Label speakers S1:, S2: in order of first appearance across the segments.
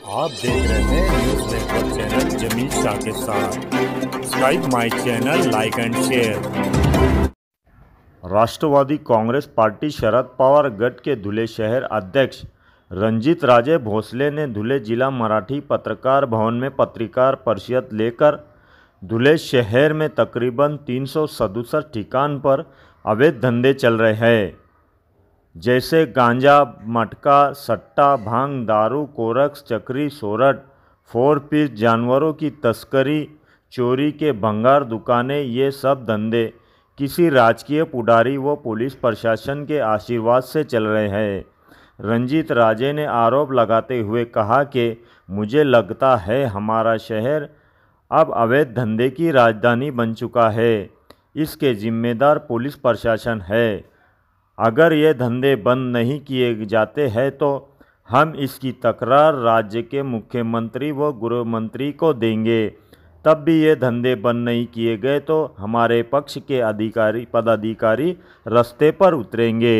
S1: आप देख रहे हैं न्यूज नेटवर्क चैनल जमीन शाह के साथ। Subscribe my channel, like and share. Rashtravadi Congress Party Sharad Pawar गट के धुले शहर अध्यक्ष रंजीत राजे भोसले ने धुले जिला मराठी पत्रकार भवन में पत्रकार परिषद लेकर धुले शहर में तकरीबन 367 ठिकान पर अवैध धंधे चल रहे हैं, जैसे गांजा, मटका, सट्टा, भांग, दारू, कोरक्स, चक्री, सोरठ, 4 पीस, जानवरों की तस्करी, चोरी के भंगार दुकानें, ये सब धंधे किसी राजकीय पुडारी व पुलिस प्रशासन के आशीर्वाद से चल रहे हैं। रंजीत राजे ने आरोप लगाते हुए कहा कि मुझे लगता है हमारा शहर अब अवैध धंधे की राजधानी बन चुका है। इसके जिम्मेदार पुलिस प्रशासन है। अगर ये धंधे बंद नहीं किए जाते हैं तो हम इसकी तकरार राज्य के मुख्यमंत्री व गृह मंत्री को देंगे। तब भी ये धंधे बंद नहीं किए गए तो हमारे पक्ष के पदाधिकारी रस्ते पर उतरेंगे।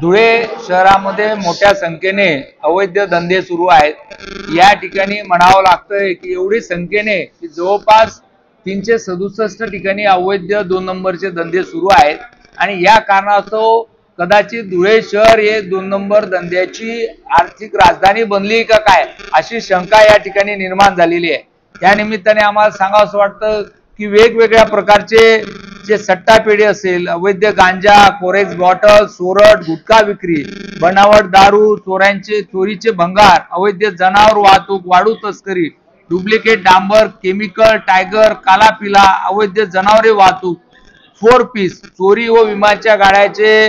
S2: धुळे शहरामध्ये मोठ्या संख्येने अवैध धंदे सुरू आहेत। या ठिकाणी म्हणावं लागतंय की एवढी संख्येने की जवळपास 367 ठिकाणी अवैध 2 नंबरचे धंदे सुरू आहेत आणि या कारणास्तव कदाचित धुळे शहर हे 2 नंबर धंद्याची आर्थिक राजधानी बनली का काय अशी शंका या ठिकाणी निर्माण झालेली आहे। त्या निमित्ताने आम्हाला सांगावंसं वाटतं की वेगवेगळ्या प्रकारचे जे सट्टा पेढी असेल, अवैध गांजा, कोरेक्स बॉटल, सोरठ, गुटखा विक्री, बनावट दारू, चोरीचे भंगार, अवैध जनावर वाहतूक, वाळू तस्करी, डुप्लिकेट डांबर, केमिकल, टायगर, काला पिला, अवैध जनावरे वाहतूक, 4 पीस, चोरी व विमाच्या गाड्याचे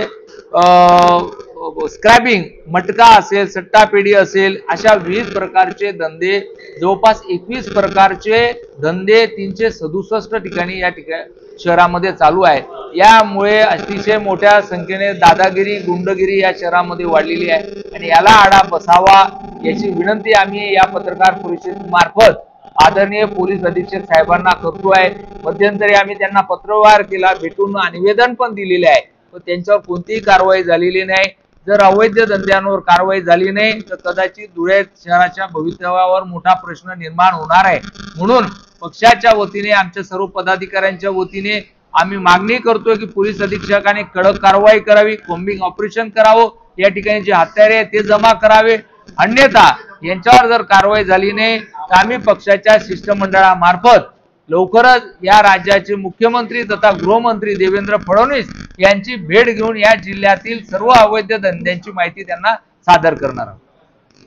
S2: स्क्रॅबिंग, मटका असेल, सट्टा पेढी असेल, अशा विविध प्रकारचे धंदे, जवळपास 21 प्रकारचे धंदे 367 ठिकाणी या ठिकाणी शहरामध्ये चालू आहेत। यामुळे अतिशय मोठ्या संख्येने दादागिरी, गुंडगिरी या शहरामध्ये वाढलेली आहे आणि याला आळा बसावा याची विनंती आम्ही या पत्रकार परिषदेमार्फत आदरणीय पोलीस अधीक्षक साहेबांना करतोय। मध्यंतरी आम्ही त्यांना पत्रव्यवहार केला, भेटून निवेदन पण दिलेले आहे, पण त्यांच्यावर कोणतीही कारवाई झालेली नाही। जर अवैध धंद्यांवर कारवाई झाली नाही तर कदाचित धुळे शहराच्या भवितव्यावर मोठा प्रश्न निर्माण होणार आहे। म्हणून पक्षाच्या वतीने, आमच्या सर्व पदाधिकाऱ्यांच्या वतीने आम्ही मागणी करतोय की पोलीस अधीक्षकांनी कडक कारवाई करावी, कॉम्बिंग ऑपरेशन करावं, या ठिकाणी जे हत्यारे आहेत ते जमा करावे। अन्यथा यांच्यावर जर कारवाई झाली नाही तर आम्ही पक्षाच्या शिष्टमंडळामार्फत लवकरच या राज्याचे मुख्यमंत्री तथा गृहमंत्री देवेंद्र फडणवीस यांची भेट घेऊन या जिल्ह्यातील सर्व अवैध धंद्यांची माहिती त्यांना सादर करणार आहोत।